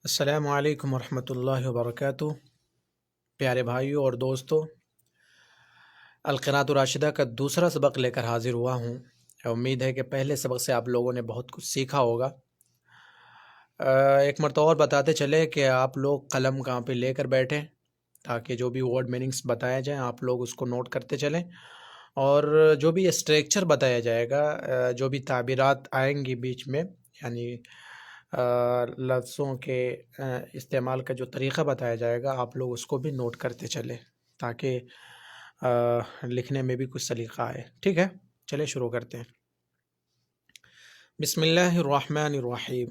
السلام علیکم ورحمۃ اللہ وبرکاتہ۔ پیارے بھائیوں اور دوستوں، القراءۃ الراشدہ کا دوسرا سبق لے کر حاضر ہوا ہوں۔ امید ہے کہ پہلے سبق سے آپ لوگوں نے بہت کچھ سیکھا ہوگا۔ ایک مرتبہ اور بتاتے چلے کہ آپ لوگ قلم کہاں پہ لے کر بیٹھیں تاکہ جو بھی ورڈ میننگس بتائے جائیں آپ لوگ اس کو نوٹ کرتے چلیں، اور جو بھی اسٹرکچر بتایا جائے گا، جو بھی تعبیرات آئیں گی بیچ میں، یعنی لفظوں کے استعمال کا جو طریقہ بتایا جائے گا، آپ لوگ اس کو بھی نوٹ کرتے چلیں تاکہ لکھنے میں بھی کچھ سلیقہ آئے۔ ٹھیک ہے، چلے شروع کرتے ہیں۔ بسم اللہ الرحمن الرحیم۔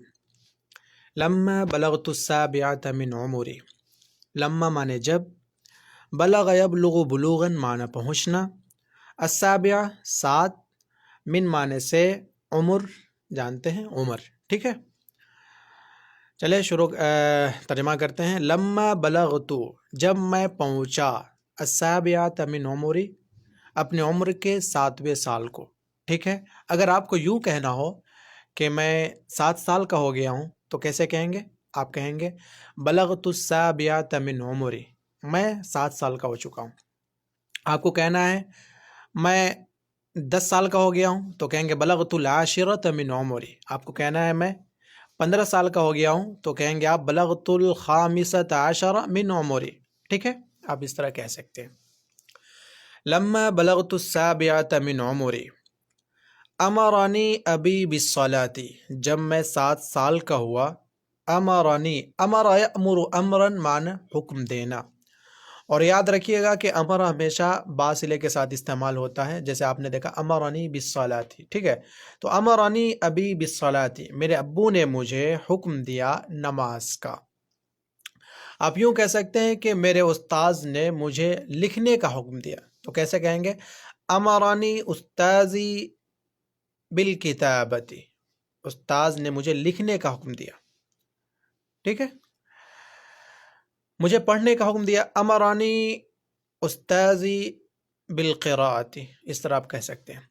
لما بلغت السابعۃ من عمری، لما مانے جب، بلغ یبلغ بلوغا مانے پہنچنا، السابعہ سات، من مانے سے، عمر جانتے ہیں عمر۔ ٹھیک ہے، چلے شروع ترجمہ کرتے ہیں۔ لما بلغت، جب میں پہنچا، السابعۃ من عمری، اپنے عمر کے 7ویں سال کو۔ ٹھیک ہے، اگر آپ کو یوں کہنا ہو کہ میں 7 سال کا ہو گیا ہوں تو کیسے کہیں گے؟ آپ کہیں گے بلغت السابعۃ من عمری، میں 7 سال کا ہو چکا ہوں۔ آپ کو کہنا ہے میں 10 سال کا ہو گیا ہوں تو کہیں گے بلغت العاشرۃ من عمری۔ آپ کو کہنا ہے میں 15 سال کا ہو گیا ہوں تو کہیں گے آپ بلغت الخامسۃ عشر من عمری۔ ٹھیک ہے، آپ اس طرح کہہ سکتے ہیں۔ لما بلغت السابعۃ من عمری امرنی ابی بالصلاۃ، جب میں 7 سال کا ہوا، امرنی، امر یأمر امرا معنی حکم دینا، اور یاد رکھیے گا کہ امر ہمیشہ با صلے کے ساتھ استعمال ہوتا ہے، جیسے آپ نے دیکھا امرنی بالصلاۃ۔ ٹھیک ہے، تو امرنی ابی بالصلاۃ، میرے ابو نے مجھے حکم دیا نماز کا۔ آپ یوں کہہ سکتے ہیں کہ میرے استاذ نے مجھے لکھنے کا حکم دیا، تو کیسے کہیں گے؟ امرنی استاذی بالکتابۃ، استاذ نے مجھے لکھنے کا حکم دیا۔ ٹھیک ہے، مجھے پڑھنے کا حکم دیا، امرانی استاذی بالقراءۃ، اس طرح آپ کہہ سکتے ہیں۔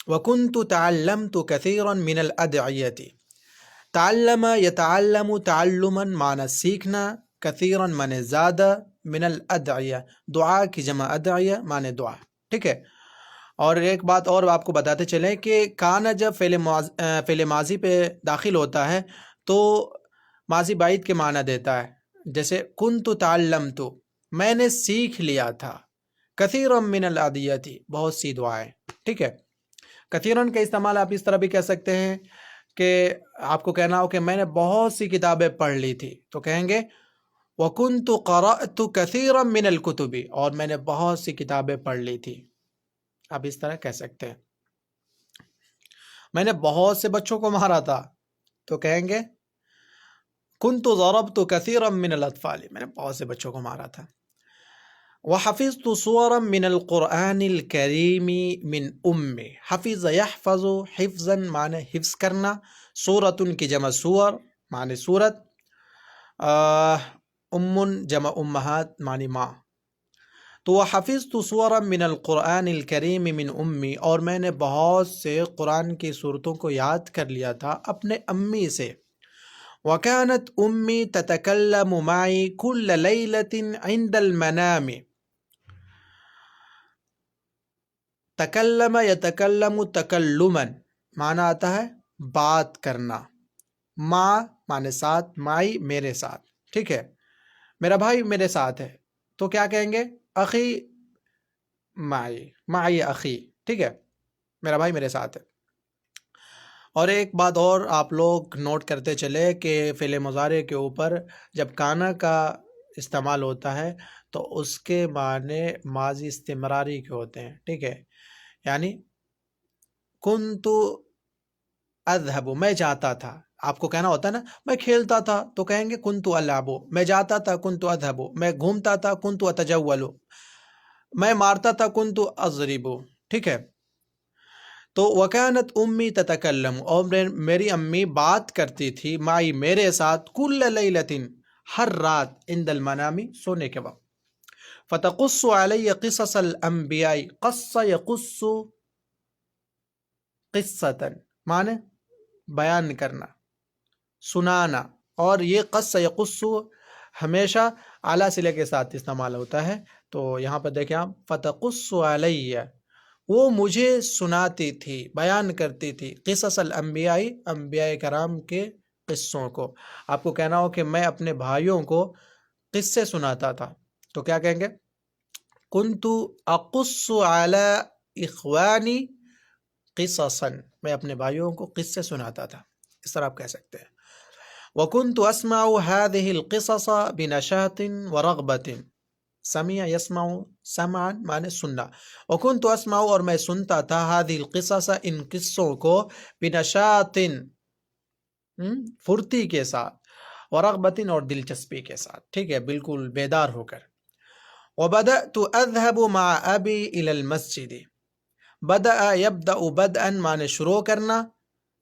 وکنت تعلمت کثیرا من الادعیۃ، تعلم یتعلم تعلما معنی سیکھنا، کثیرا معنی زیادہ، من الادعیہ دعا کی جمع ادعیہ معنی دعا۔ ٹھیک ہے، اور ایک بات اور آپ کو بتاتے چلیں کہ کانا جب فعل ماضی پہ داخل ہوتا ہے تو ماضی بعید کے معنی دیتا ہے، جیسے کنت تعلمت، میں نے سیکھ لیا تھا، کثیرا من الادعیۃ، بہت سی دعائیں۔ ٹھیک ہے، کثیرن کا استعمال آپ اس طرح بھی کہہ سکتے ہیں کہ آپ کو کہنا ہو کہ میں نے بہت سی کتابیں پڑھ لی تھی تو کہیں گے وَكُنْتُ قَرَأْتُ كَثِيرًا مِنَ الْكُتُبِ، اور میں نے بہت سی کتابیں پڑھ لی تھی۔ آپ اس طرح کہہ سکتے ہیں۔ میں نے بہت سے بچوں کو مارا تھا تو کہیں گے كُنْتُ ضَرَبْتُ كَثِيرًا مِنَ الْأَطْفَالِ، میں نے بہت سے بچوں کو مارا تھا۔ وَحَفِظْتُ سُوَرًا مِنَ الْقُرْآنِ الْكَرِيمِ مِنْ أُمِّ، حفظ یحفظ، حفظاً معنی حفظ کرنا، سورۃ کی جمع سور معنی سورت، جمع امہات معنی ماں۔ تو وحفظت سورا من القرآن الکریم من امی، اور میں نے بہت سے قرآن کی صورتوں کو یاد کر لیا تھا اپنے امی سے۔ وکانت امی تتکلم معی کل لیلۃ عند المنام، تکلم یتکلم تکلما معنی آتا ہے بات کرنا، ماں معنی ساتھ، مائی میرے ساتھ۔ ٹھیک ہے، میرا بھائی میرے ساتھ ہے تو کیا کہیں گے؟ اخی معی اخی۔ ٹھیک ہے، میرا بھائی میرے ساتھ ہے۔ اور ایک بات اور آپ لوگ نوٹ کرتے چلے کہ فعل مضارع کے اوپر جب کانا کا استعمال ہوتا ہے تو اس کے معنی ماضی استمراری کے ہوتے ہیں۔ ٹھیک ہے، یعنی کنت اذهب، میں جاتا تھا۔ آپ کو کہنا ہوتا ہے نا میں کھیلتا تھا تو کہیں گے کنت العب، میں جاتا تھا کنت اذهب، میں گھومتا تھا کنت اتجول، میں مارتا تھا کنت اضرب۔ ٹھیک ہے، تو وکانت امی تتکلم، اور میری امی بات کرتی تھی، مائی میرے ساتھ، کل لیلۃ ہر رات، عند المنام سونے کے وقت، فتقص علی قصص الانبیاء، قص یقص قصۃ معنی بیان کرنا، سنانا، اور یہ قص یقص ہمیشہ اعلیٰ صلے کے ساتھ استعمال ہوتا ہے. تو یہاں پر دیکھیں آپ، فتقص علیہ، وہ مجھے سناتی تھی، بیان کرتی تھی، قصص الانبیاء، انبیاء کرام کے قصوں کو. آپ کو کہنا ہو کہ میں اپنے بھائیوں کو قصے سناتا تھا تو کیا کہیں گے؟ کنت اقص علی اخوانی قصصا، میں اپنے بھائیوں کو قصے سناتا تھا، اس طرح آپ کہہ سکتے ہیں. وکنت اسمع هذه القصص بنشاط ورغبة، سمع یسمع، سمعا معنی سننا، وکنت اسمع اور میں سنتا تھا هذه القصص ان قصوں کو، بنشاط پھرتی کے ساتھ، ورغبت اور دلچسپی کے ساتھ، ٹھیک ہے، بالکل بیدار ہو کر. وبدأت اذهب مع ابي الى المسجد، بدأ يبدأ بدءا معنی شروع کرنا،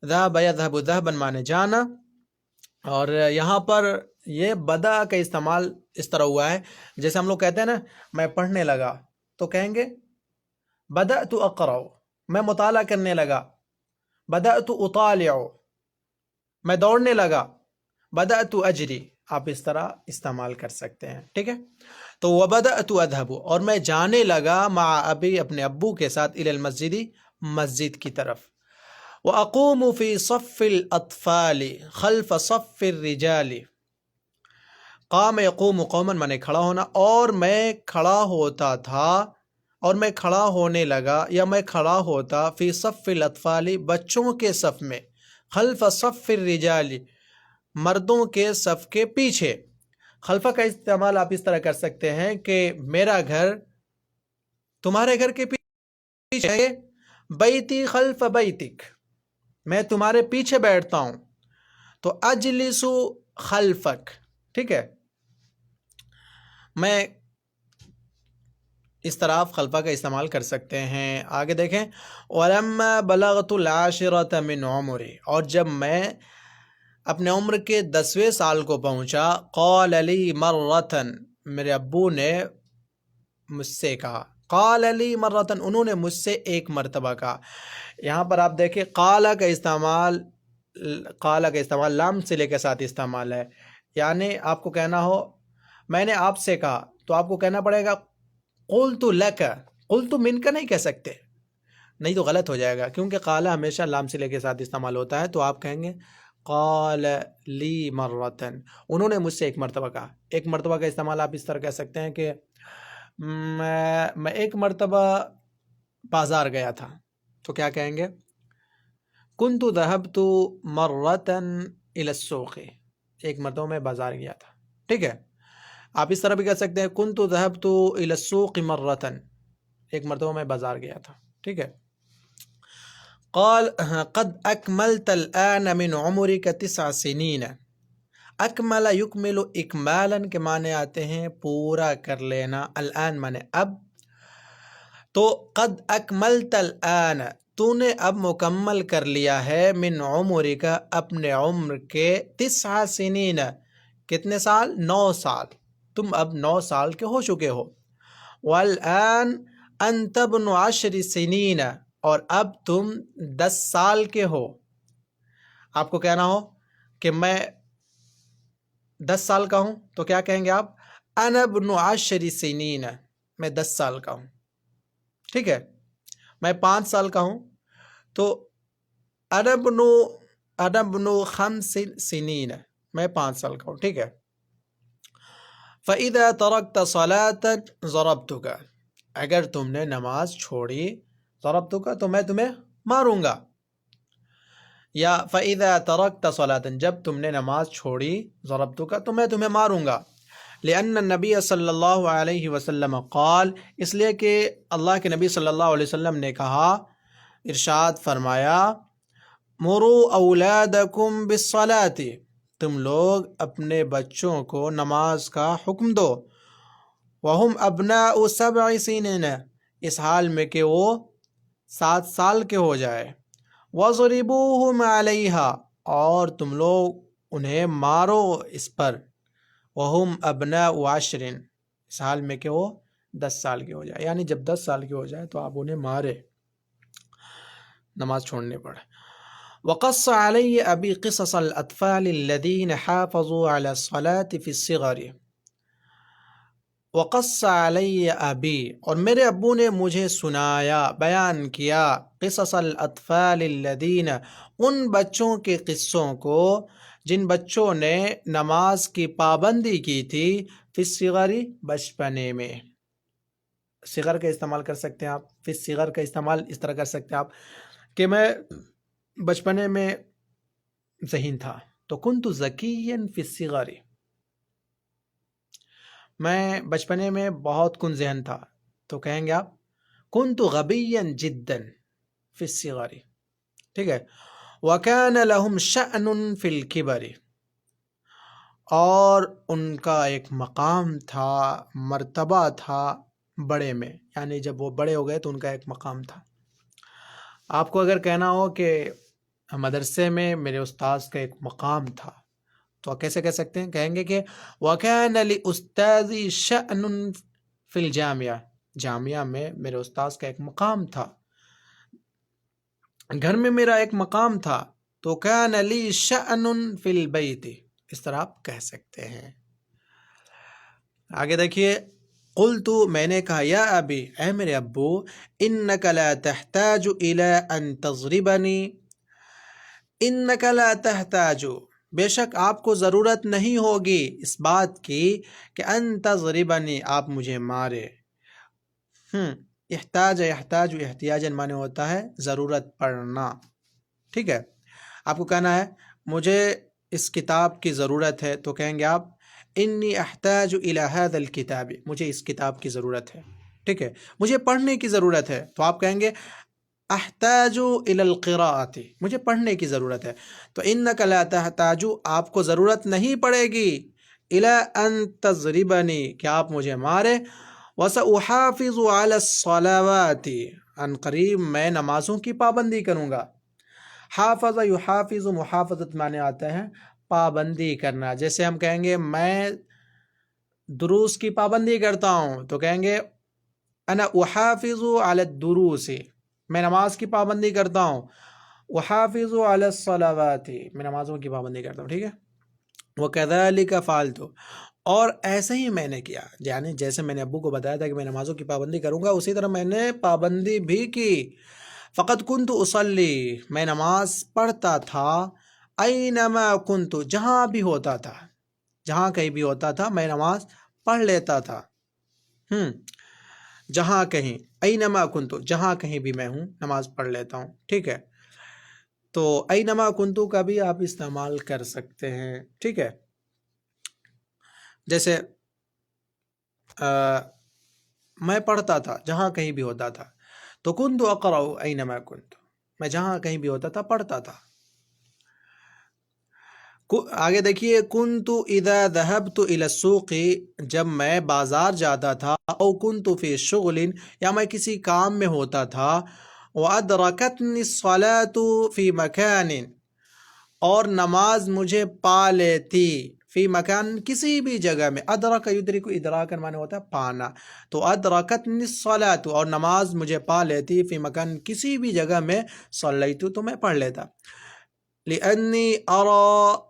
ذهب يذهب ذهبا معنی جانا. اور یہاں پر یہ بدأ کا استعمال اس طرح ہوا ہے جیسے ہم لوگ کہتے ہیں نا میں پڑھنے لگا، تو کہیں گے بدأت اقرأ، میں مطالعہ کرنے لگا، بدأت اطالع، میں دوڑنے لگا، بدأت اجری، آپ اس طرح استعمال کر سکتے ہیں، ٹھیک ہے. تو وبدأت اذهب، اور میں جانے لگا، مع ابی اپنے ابو کے ساتھ، الی المسجد مسجد کی طرف. وأقوم في صف الأطفال خلف صف الرجال، قام يقوم قوما مانے کھڑا ہونا، اور میں کھڑا ہوتا تھا، اور میں کھڑا ہونے لگا یا میں کھڑا ہوتا، فی صف الاطفال بچوں کے صف میں، خلف صف الرجال مردوں کے صف کے پیچھے. خلفہ کا استعمال آپ اس طرح کر سکتے ہیں کہ میرا گھر تمہارے گھر کے پیچھے ہے، بیتی خلف بیتک، میں تمہارے پیچھے بیٹھتا ہوں، تو اجلس خلفک، ٹھیک ہے. میں اس طرح آپ خلفہ کا استعمال کر سکتے ہیں. آگے دیکھیں، وَلَمَّا بَلَغْتُ الْعَاشِرَةَ مِنْ عُمُرِي، اور جب میں اپنے عمر کے 10ویں سال کو پہنچا، قَالَ لِي مَرَّةً، میرے ابو نے مجھ سے کہا، قَالَ لِي مَرَّةً، انہوں نے مجھ سے ایک مرتبہ کہا. یہاں پر آپ دیکھیں قَالَ کا استعمال لام صلے کے ساتھ استعمال ہے. یعنی آپ کو کہنا ہو میں نے آپ سے کہا تو آپ کو کہنا پڑے گا قُلْتُ لَكَ، قُلْتُ مِنْكَ نہیں کہہ سکتے، نہیں تو غلط ہو جائے گا، کیونکہ قَالَ ہمیشہ لام صلے کے ساتھ استعمال ہوتا ہے. تو آپ کہیں گے قَالَ لِي مَرَّةً، انہوں نے مجھ سے ایک مرتبہ کہا. ایک مرتبہ کا استعمال آپ اس طرح کہہ سکتے ہیں کہ میں ایک مرتبہ بازار گیا تھا، تو کیا کہیں گے؟ كنت ذهبت مرة إلى السوق، ایک مرتبہ میں بازار گیا تھا، ٹھیک ہے. آپ اس طرح بھی کہہ سکتے ہیں كنت ذهبت إلى السوق مرة، ایک مرتبہ میں بازار گیا تھا، ٹھیک ہے. قال قد أكملت الآن من عمرك 9 سنين، اکمل یکمل اکمالا کے معنی آتے ہیں پورا کر لینا، الآن معنی اب. تو قد اکملت الآن، تو نے اب مکمل کر لیا ہے، من عمر کا اپنے عمر کے، 9 سنین کتنے سال؟ 9 سال، تم اب 9 سال کے ہو چکے ہو. والآن انت ابن 10 سنین، اور اب تم 10 سال کے ہو. آپ کو کہنا ہو کہ میں 10 سال کا ہوں تو کیا کہیں گے آپ؟ انا ابن 10 سنین، میں 10 سال کا ہوں، ٹھیک ہے. میں 5 سال کا ہوں تو انا ابن 5 سنین، میں 5 سال کا ہوں، ٹھیک ہے. فَإِذَا تَرَكْتَ صَلَاةً ضَرَبْتُكَ، اگر تم نے نماز چھوڑی، ضَرَبْتُكَ تو میں تمہیں ماروں گا. یا فَإِذَا تَرَكْتَ صَلَاةً، جب تم نے نماز چھوڑی، ضَرَبْتُكَ تو میں تمہیں ماروں گا. لِأَنَّ النَّبِيَّ صلی اللہ علیہ وسلم قال، اس لیے کہ اللہ کے نبی صلی اللہ علیہ وسلم نے کہا، ارشاد فرمایا، مُرُوا أَوْلَادَكُمْ بِالصَّلَاةِ، تم لوگ اپنے بچوں کو نماز کا حکم دو، وَهُمْ أَبْنَاءُ 7 سِنِينَ، اس حال میں کہ وہ 7 سال کے ہو جائے. وَضْرِبُوهُمْ عَلَيْهَا، اور تم لوگ انہیں مارو اس پر. وَهُمْ أَبْنَاءُ 10، اس حال میں کہ وہ 10 سال کے ہو جائے، یعنی جب 10 سال کے ہو جائے تو آپ انہیں مارے نماز چھوڑنے پر. وقص علی ابی قصص الاطفال الذین حافظوا علی الصلاة فی الصغر. وقص علی ابی، اور میرے ابو نے مجھے سنایا، بیان کیا، قصص الاطفال الذین، ان بچوں کے قصوں کو جن بچوں نے نماز کی پابندی کی تھی، فی الصغر، بچپنے میں. صغر کا استعمال کر سکتے ہیں آپ، فی الصغر کا استعمال اس طرح کر سکتے ہیں آپ کہ میں بچپنے میں ذہین تھا، تو کنت ذکیا فی الصغر، میں بچپنے میں بہت کن ذہن تھا، تو کہیں گے آپ کنت غبیا جدا فی الصغر. ٹھیک ہے. وکان لهم شأن فی الکبر، اور ان کا ایک مقام تھا، مرتبہ تھا بڑے میں، یعنی جب وہ بڑے ہو گئے تو ان کا ایک مقام تھا. آپ کو اگر کہنا ہو کہ مدرسے میں میرے استاذ کا ایک مقام تھا، تو کیسے کہہ سکتے ہیں؟ کہیں گے کہ وَكَانَ لِأُسْتَاذِ شَأْنٌ فِي الْجَامِعَةِ، جامعہ میں میرے استاذ کا ایک مقام تھا، گھر میں میرا ایک مقام تھا، تو كَانَ لِي شَأْنٌ فِي الْبَيْتِ، اس طرح آپ کہہ سکتے ہیں. آگے دیکھیے، قلت، میں نے کہا، یا ابی، اے میرے ابو، انک لا تحتاج الی ان تضربنی، انک لا تحتاج، بے شک آپ کو ضرورت نہیں ہوگی اس بات کی کہ ان تضربنی، آپ مجھے مارے. احتاج یحتاج احتیاجاً معنی ہوتا ہے ضرورت پڑنا. ٹھیک ہے. آپ کو کہنا ہے مجھے اس کتاب کی ضرورت ہے، تو کہیں گے آپ انی احتاج الی ھذا الکتاب، مجھے اس کتاب کی ضرورت ہے. ٹھیک ہے. مجھے پڑھنے کی ضرورت ہے، تو آپ کہیں گے احتاج الی القراءۃ، مجھے پڑھنے کی ضرورت ہے. تو انک لا تحتاج، آپ کو ضرورت نہیں پڑے گی، الی ان تضربنی، کہ آپ مجھے مارے. وساحافظ علی الصلوات، ان قریب میں نمازوں کی پابندی کروں گا. حافظ یحافظ، محافظت معنی آتا ہے پابندی کرنا. جیسے ہم کہیں گے میں دروس کی پابندی کرتا ہوں، تو کہیں گے انا احافظ علی الدروس، میں نماز کی پابندی کرتا ہوں. احافظ علی الصلوات، میں نمازوں کی پابندی کرتا ہوں. ٹھیک ہے. وکذالک فعلت، اور ایسے ہی میں نے کیا، یعنی جیسے میں نے ابو کو بتایا تھا کہ میں نمازوں کی پابندی کروں گا، اسی طرح میں نے پابندی بھی کی. فقد کنت اصلی، میں نماز پڑھتا تھا، اینما کنت، جہاں بھی ہوتا تھا، جہاں کہیں بھی ہوتا تھا میں نماز پڑھ لیتا تھا. جہاں کہیں، اینما کنت، جہاں کہیں بھی میں ہوں نماز پڑھ لیتا ہوں. ٹھیک ہے. تو اینما کنتو کا بھی آپ استعمال کر سکتے ہیں. ٹھیک ہے. جیسے میں پڑھتا تھا جہاں کہیں بھی ہوتا تھا، تو کنت اقرأ اینما کنت، میں جہاں کہیں بھی ہوتا تھا پڑھتا تھا. آگے دیکھیے، کنت اذا ذهبت الى السوق، جب میں بازار جاتا تھا، او کنت فی شغل، یا میں کسی کام میں ہوتا تھا، وادرکتنی الصلاة فی مکان، اور نماز مجھے پا لیتی، فی مکان، کسی بھی جگہ میں. ادرک یدرک، ادراکن معنی ہوتا ہے پانا، تو ادرکتنی الصلاة، اور نماز مجھے پا لیتی، فی مکان، کسی بھی جگہ میں، صلیت، تو میں پڑھ لیتا. لأنی ارى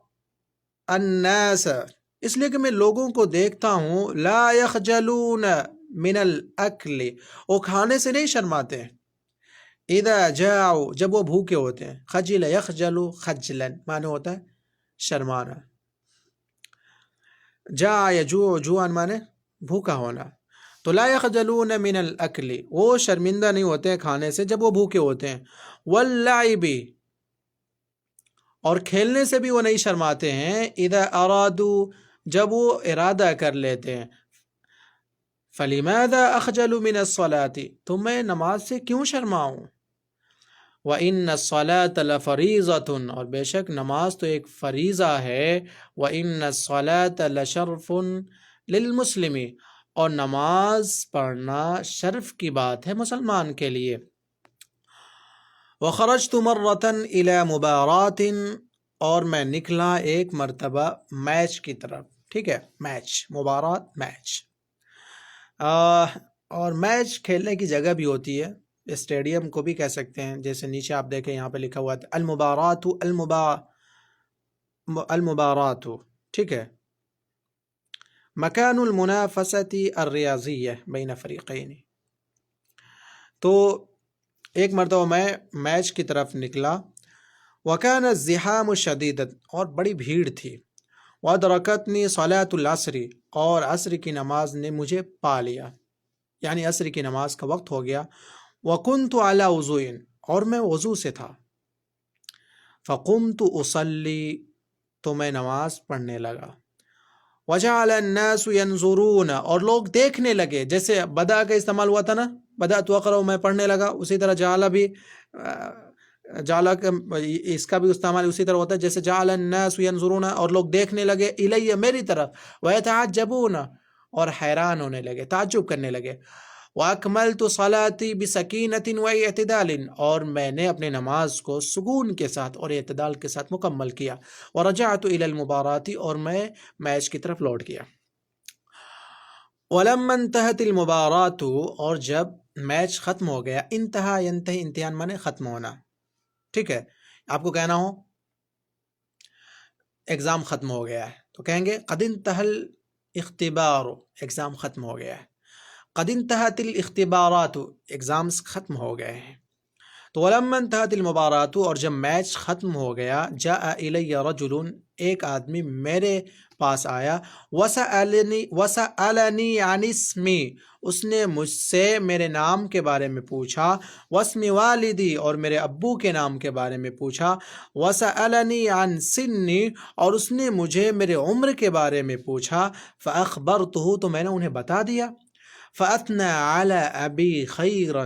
الناس، اس لیے کہ میں لوگوں کو دیکھتا ہوں، لا یخجلون من الاکل، وہ کھانے سے نہیں شرماتے ہیں. اذا جاؤ، جب وہ بھوکے ہوتے ہیں. خجل یخجل خجلا معنی ہوتا ہے شرمانا. جاء یجوع جوعا معنی بھوکا ہونا. تو لا یخجلون من الاکل، وہ شرمندہ نہیں ہوتے ہیں کھانے سے جب وہ بھوکے ہوتے ہیں. واللعب، اور کھیلنے سے بھی وہ نہیں شرماتے ہیں. اذا ارادوا، جب وہ ارادہ کر لیتے ہیں. فلماذا اخجل من الصلاة، تو میں نماز سے کیوں شرماؤں. وَإِنَّ الصَّلَاةَ لَفَرِيضَةٌ، اور بے شک نماز تو ایک فریضہ ہے. وَإِنَّ الصَّلَاةَ لَشَرْفٌ لِلْمُسْلِمِ، اور نماز پڑھنا شرف کی بات ہے مسلمان کے لیے. وَخَرَجْتُ مَرَّةً إِلَى مُبَارَاتٍ، اور میں نکلا ایک مرتبہ میچ کی طرف. ٹھیک ہے. میچ، مبارات، میچ. اور میچ کھیلنے کی جگہ بھی ہوتی ہے، اسٹیڈیم کو بھی کہہ سکتے ہیں، جیسے نیچے آپ دیکھیں یہاں پہ لکھا ہوا ہے المبارات المبارات، ٹھیک ہے، مکان المنافسة الریاضیہ بین فریقین. تو ایک مرتبہ میں میچ کی طرف نکلا، وکان الزحام شدیدا، اور بڑی بھیڑ تھی، وادرکتنی صلاۃ العصر، اور عصر کی نماز نے مجھے پا لیا، یعنی عصر کی نماز کا وقت ہو گیا. وکنت علی وضوء، اور میں وضو سے تھا. فقمت اصلی، تو میں نماز پڑھنے لگا. وجعل الناس ينظرون، اور لوگ دیکھنے لگے. جیسے بدا کا استعمال ہوا تھا نا، بدأت اقرأ، میں پڑھنے لگا، اسی طرح جعل بھی، جعل کا اس کا بھی استعمال اسی طرح ہوتا ہے، جیسے جعل الناس ينظرون، اور لوگ دیکھنے لگے، الی، میری طرف، ويتعجبون، اور حیران ہونے لگے، تعجب کرنے لگے. وَأَكْمَلْتُ صَلَاتِي بِسَكِينَةٍ وَاعْتِدَالٍ، اور میں نے اپنی نماز کو سکون کے ساتھ اور اعتدال کے ساتھ مکمل کیا. وَرَجَعْتُ إِلَى الْمُبَارَاةِ، اور میں میچ کی طرف لوٹ گیا. وَلَمَّا انْتَهَتِ الْمُبَارَاةُ، اور جب میچ ختم ہو گیا، انتہا ینتہی، امتحان مانے ختم ہونا، ٹھیک ہے. آپ کو کہنا ہو ایگزام ختم ہو گیا ہے تو کہیں گے قد انتہى الاختبار، ایگزام ختم ہو گیا ہے. قد انتہت الاختبارات، ایگزامز ختم ہو گئے ہیں. تو ولما انتہت المبارات، اور جب میچ ختم ہو گیا، جاء الی رجل، ایک آدمی میرے پاس آیا، وسألنی عن اسمی، اس نے مجھ سے میرے نام کے بارے میں پوچھا، واسم والدی، اور میرے ابو کے نام کے بارے میں پوچھا، وسألنی عن سنی، اور اس نے مجھے میرے عمر کے بارے میں پوچھا، فاخبرتہ، تو میں نے انہیں بتا دیا. فأثنى على أبي خيرا،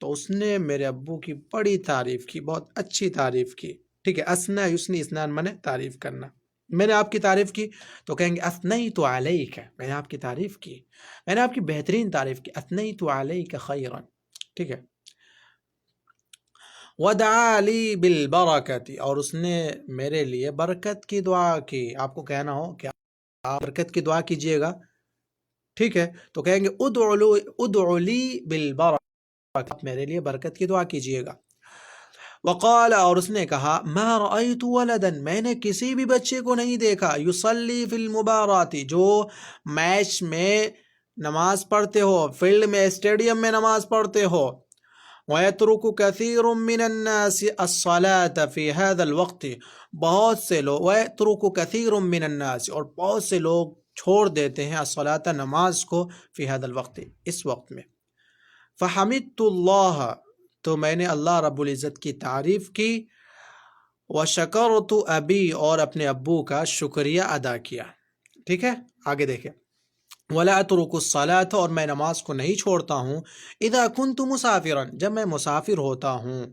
تو اس نے میرے ابو کی بڑی تعریف کی، بہت اچھی تعریف کی، ٹھیک ہے. اسنا یسنی، اسنان مانے تعریف کرنا. میں نے آپ کی تعریف کی تو کہیں گے اثنیت علیک، میں نے آپ کی تعریف کی، میں نے آپ کی بہترین تعریف کی. اثنیت علیک خیرا، ٹھیک ہے. ودعا لی بالبرکۃ، اور اس نے میرے لیے برکت کی دعا کی. آپ کو کہنا ہو کہ آپ برکت کی دعا کیجئے گا، ٹھیک ہے، تو کہیں گے ادعو لی بالبرکۃ، میرے لیے برکت کی دعا کیجئے گا. وقال، اور اس نے کہا، ما رأیت ولدا، میں نے کسی بھی بچے کو نہیں دیکھا، یصلی فی المبارات، جو میچ میں نماز پڑھتے ہو، فیلڈ میں، اسٹیڈیم میں نماز پڑھتے ہو. وَيَتْرُكُ كَثِيرٌ مِّنَ النَّاسِ الصَّلَاةَ فِي هَذَا الْوَقْتِ، بہت سے لوگ، وَيَتْرُكُ كَثِيرٌ مِّنَ النَّاسِ، اور بہت سے لوگ چھوڑ دیتے ہیں الصلاۃ، نماز کو، فی هذا الوقت، اس وقت میں. فحمدت اللہ، تو میں نے اللہ رب العزت کی تعریف کی. وشکرت ابی، اور اپنے ابو کا شکریہ ادا کیا. ٹھیک ہے، آگے دیکھیں. ولا اترک الصلاۃ، اور میں نماز کو نہیں چھوڑتا ہوں. اذا كنت مسافرا، جب میں مسافر ہوتا ہوں.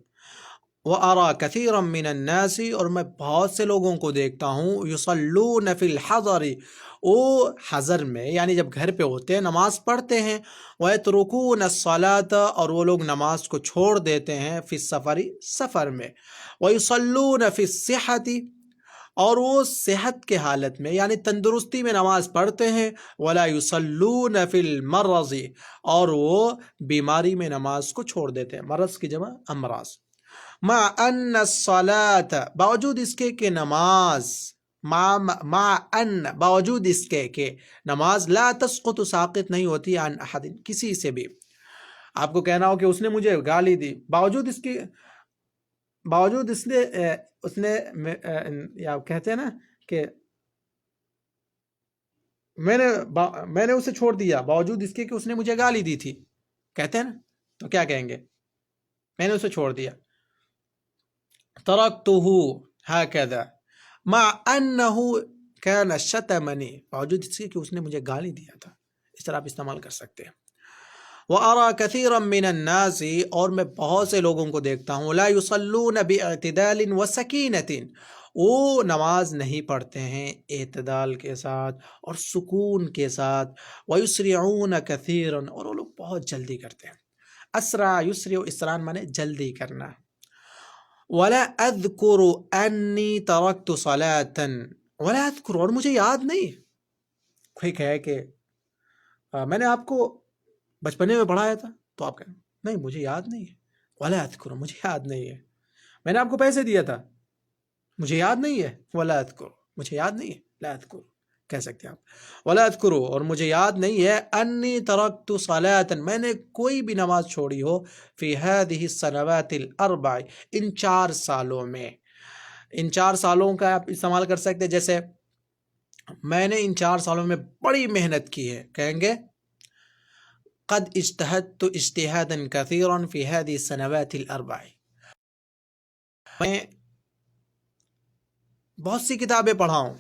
وَأَرَى كَثِيرًا مِّنَ النَّاسِ، اور میں بہت سے لوگوں کو دیکھتا ہوں، يُصَلُّونَ فِي الْحَضَرِ، وہ حضر میں، یعنی جب گھر پہ ہوتے ہیں نماز پڑھتے ہیں. وَيَتْرُكُونَ الصَّلَاةَ، اور وہ لوگ نماز کو چھوڑ دیتے ہیں، فی السفر، سفر میں. وَيُصَلُّونَ فِي الصِّحَةِ، اور وہ صحت کے حالت میں، یعنی تندرستی میں نماز پڑھتے ہیں. وَلَا يُصَلُّونَ فِي الْمَرَضِ، اور وہ بیماری میں نماز کو چھوڑ دیتے ہیں. مرض کی جمع امراض. مع ان الصلاة، باوجود اس کے کہ نماز، مع ان، باوجود اس کے کہ نماز، لا تسقط، ساقط نہیں ہوتی، عن احد، کسی سے بھی. آپ کو کہنا ہو کہ اس نے مجھے گالی دی، باوجود اس کے، باوجود اس نے یا کہتے ہیں نا کہ میں نے اسے چھوڑ دیا، باوجود اس کے کہ اس نے مجھے گالی دی تھی، کہتے ہیں نا، تو کیا کہیں گے؟ میں نے اسے چھوڑ دیا. ترکتہ ہکذا مع انہ کان شتمنی، باوجود اس کے کہ اس نے مجھے گالی دیا تھا. اس طرح آپ استعمال کر سکتے ہیں. وَأَرَى كَثِيرًا مِّنَ النَّاسِ، اور میں بہت سے لوگوں کو دیکھتا ہوں، لَا يُصَلُّونَ بِاعْتِدَالٍ وَسَكِينَةٍ، وہ نماز نہیں پڑھتے ہیں اعتدال کے ساتھ اور سکون کے ساتھ. وَيُسْرِعُونَ كَثِيرًا، اور وہ لوگ بہت جلدی کرتے ہیں. اسرع یسرع، اسران مانے جلدی کرنا. وَلَا أَذْكُرُ أَنِّي تَرَكْتُ صَلَاةً، وَلَا أَذْكُرُ، اور مجھے یاد نہیں. کوئی کہے کہ میں نے آپ کو بچپنے میں پڑھایا تھا، تو آپ کہیں نہیں مجھے یاد نہیں ہے. ولا اذکر، مجھے یاد نہیں ہے، میں نے آپ کو پیسے دیا تھا، مجھے یاد نہیں ہے، ولا اذکر، مجھے یاد نہیں ہے، لا اذکر کہہ سکتے ہیں آپ، ولا اذکر، اور مجھے یاد نہیں ہے، انی ترکت صلاۃ، میں نے کوئی بھی نماز چھوڑی ہو، فی هذه السنوات الاربع، ان 4 سالوں میں، ان 4 سالوں کا آپ استعمال کر سکتے ہیں، جیسے میں نے ان 4 سالوں میں بڑی محنت کی ہے، کہیں گے قد اجتہدت اجتہادا کثیرا فی هذه السنوات الاربع، میں بہت سی کتابیں پڑھا ہوں،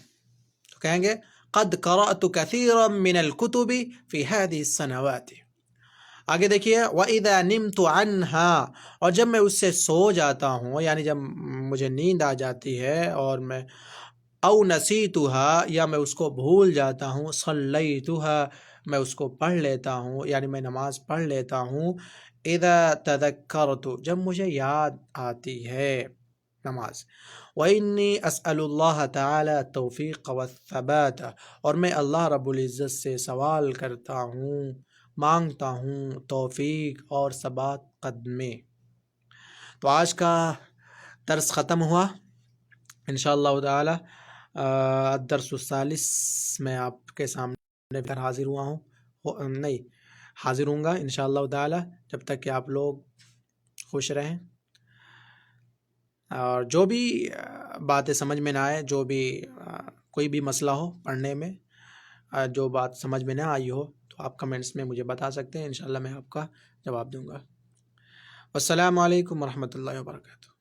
تو کہیں گے قد قرأت كثيرا من الكتب في هذه السنوات. آگے دیکھیے وَإِذَا نِمْتُ عَنْهَا، اور جب میں اس سے سو جاتا ہوں، یعنی جب مجھے نیند آ جاتی ہے اور میں او نسیتها، یا میں اس کو بھول جاتا ہوں، صلیتها، میں اس کو پڑھ لیتا ہوں، یعنی میں نماز پڑھ لیتا ہوں، اذا تذکرت، جب مجھے یاد آتی ہے نماز، وَإِنِّي أَسْأَلُ اللَّهَ تَعَالَى التَّوْفِيقَ وَالثَّبَاتَ، اور میں اللہ رب العزت سے سوال کرتا ہوں، مانگتا ہوں توفیق اور ثبات قدمے. تو آج کا درس ختم ہوا، انشاءاللہ تعالی الدرس الثالث میں آپ کے سامنے پھر حاضر ہوا ہوں، نہیں حاضر ہوں گا انشاءاللہ تعالی. جب تک کہ آپ لوگ خوش رہیں، اور جو بھی باتیں سمجھ میں نہ آئے، جو بھی کوئی بھی مسئلہ ہو پڑھنے میں، جو بات سمجھ میں نہ آئی ہو، تو آپ کمنٹس میں مجھے بتا سکتے ہیں، انشاءاللہ میں آپ کا جواب دوں گا. السلام علیکم ورحمۃ اللہ وبرکاتہ.